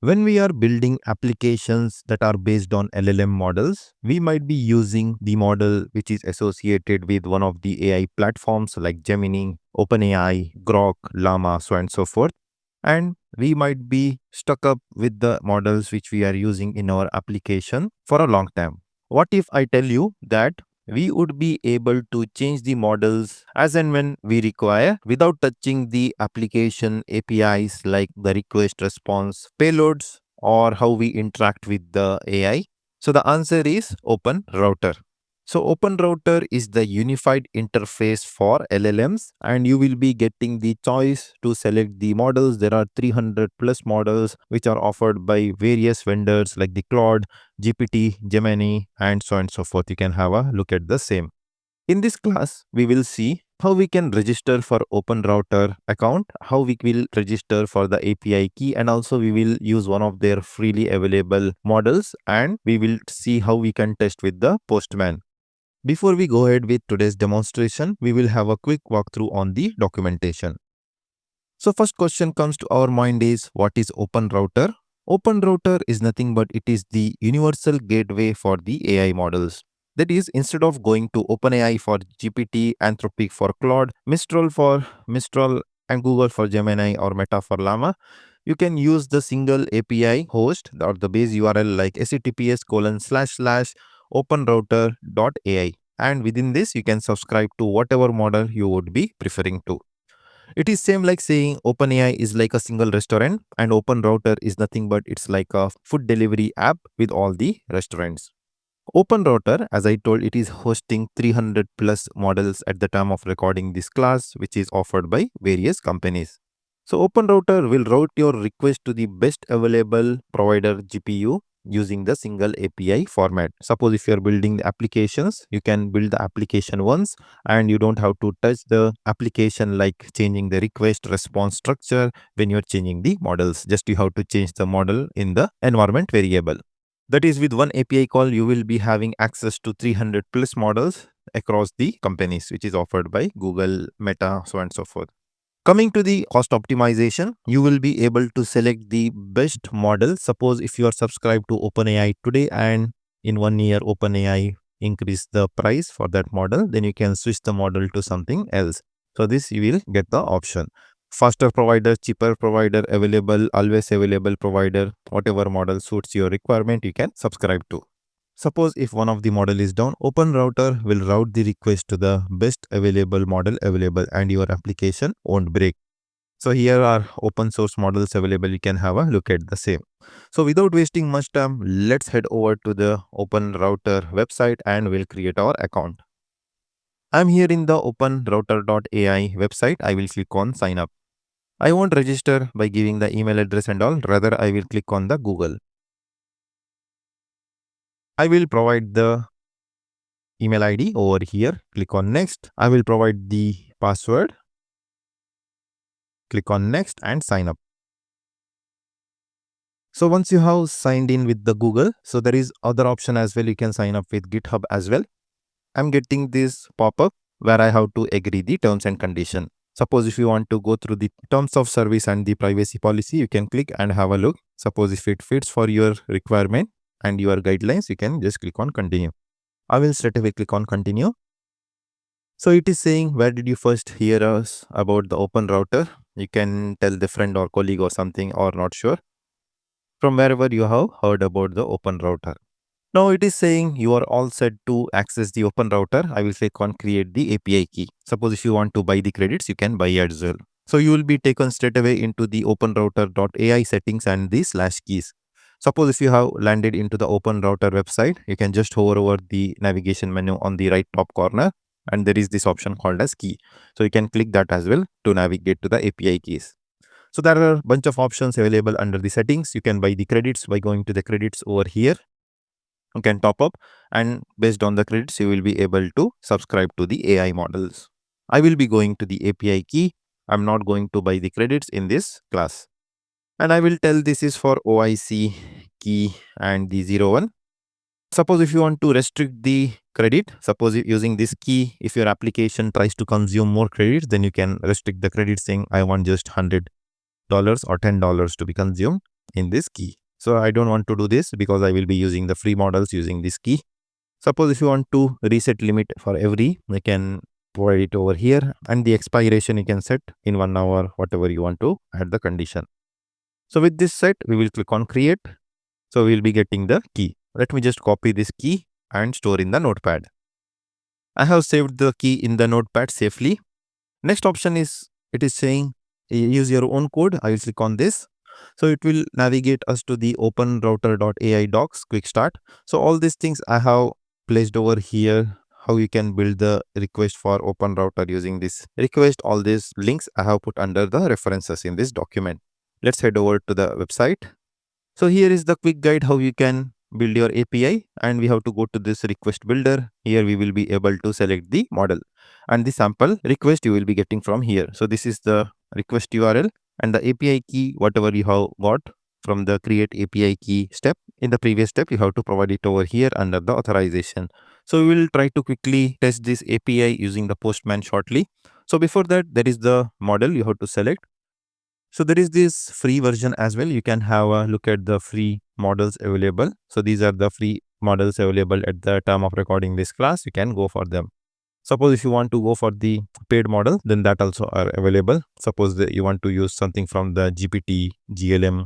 When we are building applications that are based on LLM models, we might be using the model which is associated with one of the AI platforms like Gemini, OpenAI, Grok, Llama, so on and so forth. And we might be stuck up with the models which we are using in our application for a long time. What if I tell you that we would be able to change the models as and when we require without touching the application APIs like the request response payloads or how we interact with the AI? So the answer is OpenRouter. So OpenRouter is the unified interface for LLMs, and you will be getting the choice to select the models. There are 300 plus models which are offered by various vendors like the Claude, GPT, Gemini, and so on and so forth. You can have a look at the same. In this class, we will see how we can register for OpenRouter account, how we will register for the API key, and also we will use one of their freely available models, and we will see how we can test with the Postman. Before we go ahead with today's demonstration, we will have a quick walkthrough on the documentation. So first question comes to our mind is, what is OpenRouter? OpenRouter is nothing but it is the universal gateway for the AI models. That is, instead of going to OpenAI for GPT, Anthropic for Claude, Mistral and Google for Gemini or Meta for Llama, you can use the single API host or the base URL like https://openrouter.ai, and within this you can subscribe to whatever model you would be preferring to. It is same like saying OpenAI is like a single restaurant and OpenRouter is nothing but it's like a food delivery app with all the restaurants. OpenRouter, as I told, it is hosting 300 plus models at the time of recording this class, which is offered by various companies. So OpenRouter will route your request to the best available provider GPU using the single API format. Suppose if you are building the applications, you can build the application once and you don't have to touch the application like changing the request response structure when you are changing the models. Just you have to change the model in the environment variable. That is, with one API call, you will be having access to 300 plus models across the companies, which is offered by Google, Meta, so on and so forth. Coming to the cost optimization, you will be able to select the best model. Suppose if you are subscribed to OpenAI today and in 1 year OpenAI increase the price for that model, then you can switch the model to something else. So this you will get the option. Faster provider, cheaper provider, available, always available provider, whatever model suits your requirement, you can subscribe to. Suppose if one of the model is down, OpenRouter will route the request to the best available model available and your application won't break. So here are open source models available. You can have a look at the same. So without wasting much time, let's head over to the OpenRouter website and we'll create our account. I'm here in the OpenRouter.ai website. I will click on sign up. I won't register by giving the email address and all. Rather, I will click on the Google. I will provide the email ID over here. Click on next. I will provide the password. Click on next and sign up. So once you have signed in with the Google, so there is other option as well. You can sign up with GitHub as well. I'm getting this pop-up where I have to agree the terms and condition. Suppose if you want to go through the terms of service and the privacy policy, you can click and have a look. Suppose if it fits for your requirement and your guidelines, you can just click on continue. I will straight away click on continue. So it is saying, where did you first hear us about the OpenRouter? You can tell the friend or colleague or something or not sure. From wherever you have heard about the OpenRouter. Now it is saying you are all set to access the OpenRouter. I will click on create the API key. Suppose if you want to buy the credits, you can buy as well. So you will be taken straight away into the OpenRouter.ai settings and the /keys. Suppose if you have landed into the OpenRouter website, you can just hover over the navigation menu on the right top corner and there is this option called as key. So you can click that as well to navigate to the API keys. So there are a bunch of options available under the settings. You can buy the credits by going to the credits over here. You can top up and based on the credits, you will be able to subscribe to the AI models. I will be going to the API key. I'm not going to buy the credits in this class. And I will tell this is for OIC key and the 01. Suppose if you want to restrict the credit, suppose using this key, if your application tries to consume more credits, then you can restrict the credit saying I want just $100 or $10 to be consumed. in this key. So I don't want to do this because I will be using the free models using this key. Suppose if you want to reset limit for every, you can provide it over here, and the expiration you can set in 1 hour, whatever you want to add the condition. So with this set, we will click on create. So we will be getting the key. Let me just copy this key and store in the notepad. I have saved the key in the notepad safely. Next option is, it is saying use your own code. I will click on this. So it will navigate us to the OpenRouter.ai docs quick start. So all these things I have placed over here, how you can build the request for OpenRouter using this request. All these links I have put under the references in this document. Let's head over to the website. So here is the quick guide how you can build your API, and we have to go to this request builder. Here we will be able to select the model, and the sample request you will be getting from here. So this is the request URL, and the API key, whatever you have got from the create API key step. In the previous step, you have to provide it over here under the authorization. So we will try to quickly test this API using the Postman shortly. So before that, there is the model you have to select. So there is this free version as well. You can have a look at the free models available. So these are the free models available at the time of recording this class. You can go for them. Suppose if you want to go for the paid model, then that also are available. Suppose that you want to use something from the GPT, GLM,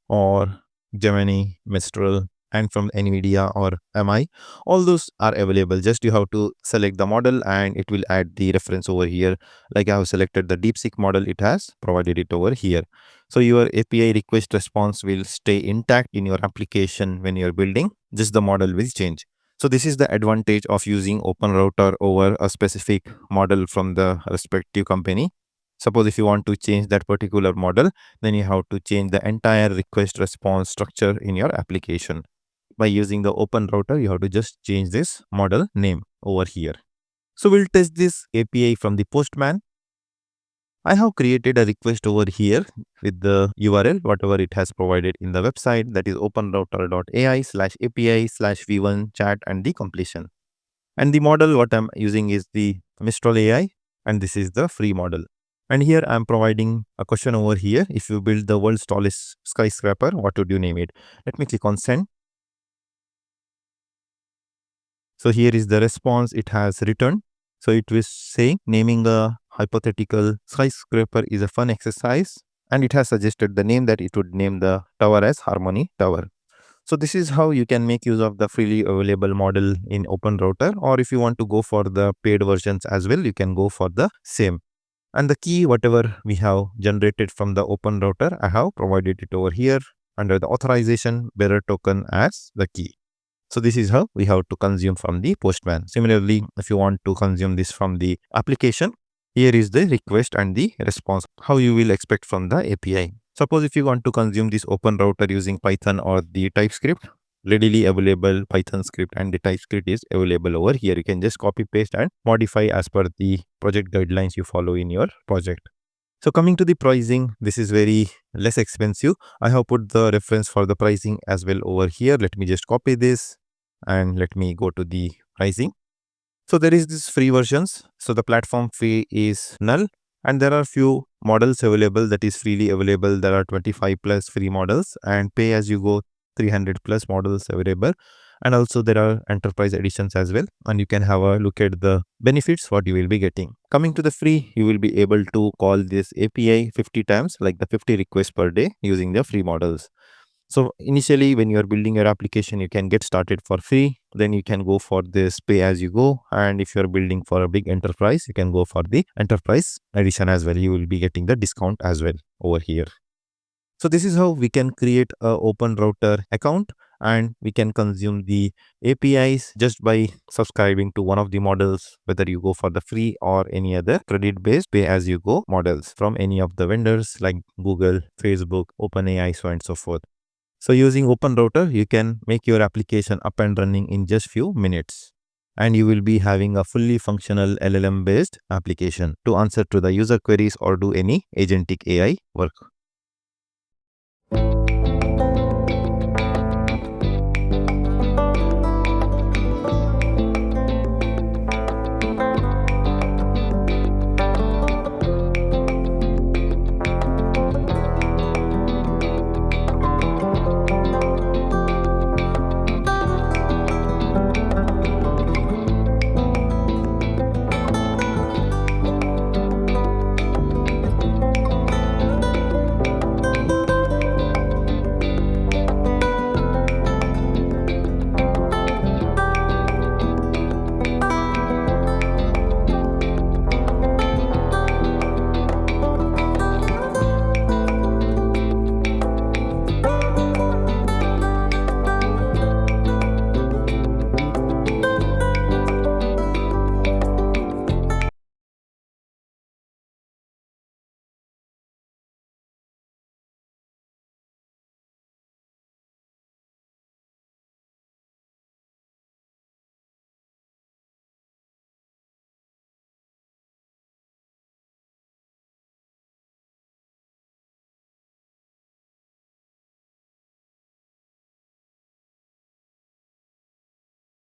or Gemini, Mistral, and from NVIDIA or MI, all those are available. Just you have to select the model and it will add the reference over here. Like I have selected the DeepSeek model, it has provided it over here. So your API request response will stay intact in your application when you're building, just the model will change. So this is the advantage of using OpenRouter over a specific model from the respective company. Suppose if you want to change that particular model, then you have to change the entire request response structure in your application. By using the OpenRouter, you have to just change this model name over here. So we'll test this API from the Postman. I have created a request over here with the URL, whatever it has provided in the website, that is openrouter.ai/API/v1 chat and the completion. And the model what I'm using is the Mistral AI, and this is the free model. And here I'm providing a question over here. If you build the world's tallest skyscraper, what would you name it? Let me click on send. So here is the response it has returned. So it was saying naming a hypothetical skyscraper is a fun exercise, and it has suggested the name that it would name the tower as Harmony Tower. So this is how you can make use of the freely available model in OpenRouter, or if you want to go for the paid versions as well, you can go for the same. And the key, whatever we have generated from the OpenRouter, I have provided it over here under the authorization bearer token as the key. So this is how we have to consume from the Postman. Similarly, if you want to consume this from the application, here is the request and the response, how you will expect from the API. Suppose if you want to consume this OpenRouter using Python or the TypeScript, readily available Python script and the TypeScript is available over here. You can just copy paste and modify as per the project guidelines you follow in your project. So coming to the pricing, this is very less expensive. I have put the reference for the pricing as well over here. Let me just copy this and let me go to the pricing. So there is this free versions. So the platform fee is null, and there are few models available that is freely available. There are 25 plus free models, and pay as you go 300 plus models available. And also there are enterprise editions as well, and you can have a look at the benefits what you will be getting. Coming to the free, you will be able to call this API 50 times, like the 50 requests per day using the free models. So initially when you're building your application, you can get started for free. Then you can go for this pay as you go. And if you're building for a big enterprise, you can go for the enterprise edition as well. You will be getting the discount as well over here. So this is how we can create a OpenRouter account, and we can consume the APIs just by subscribing to one of the models, whether you go for the free or any other credit-based pay-as-you-go models from any of the vendors like Google, Facebook, OpenAI, so on and so forth. So using OpenRouter, you can make your application up and running in just few minutes, and you will be having a fully functional LLM-based application to answer to the user queries or do any agentic AI work.